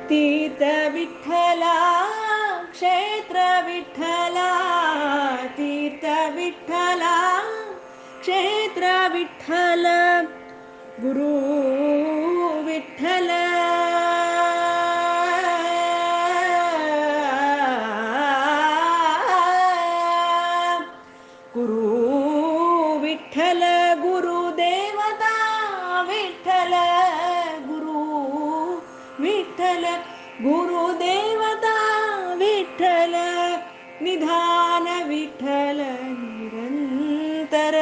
तीर्थ विठ्ठला क्षेत्र विठ्ठला तीर्थ विठ्ठला क्षेत्र विठ्ठल गुरु विठ्ठल गुरु विठ्ठल गुरुदेवता विठ्ठल गुरु विठ्ठल गुरुदेवता विठ्ठल निधान विठ्ठल निरंतर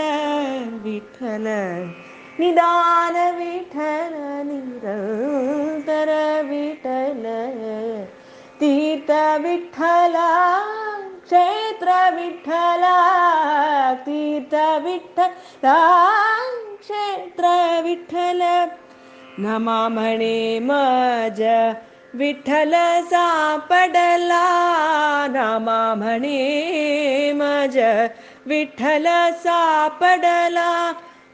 विठ्ठल निदान विठ्ठल निरंतर विठ्ठल तीर्थ विठ्ठला क्षेत्र विठ्ठला तीर्थ विठ्ठला क्षेत्र विठ्ठल नमा म्हणे मज विठ्ठल सापडला नमा म्हणे मज विठ्ठल सापडला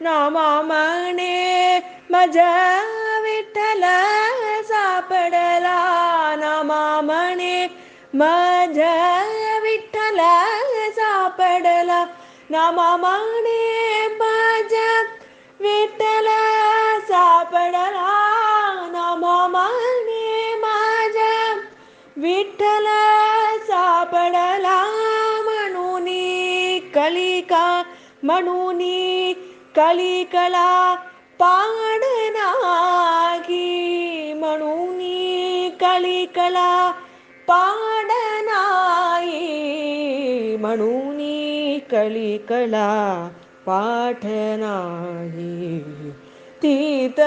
नमा म्हणे मज विठ्ठल सापडला नमा म्हणे मज विठ्ठल सापडला नमा म्हणे मज विठ्ठल सापडला नमा म्हणे मज विठ्ठल सापडला म्हणून कलिका म्हणून कलिकला पाडनागी म्हणून कलिकला पाडनाही म्हणून कलिकला पाठ नाही तीर्थ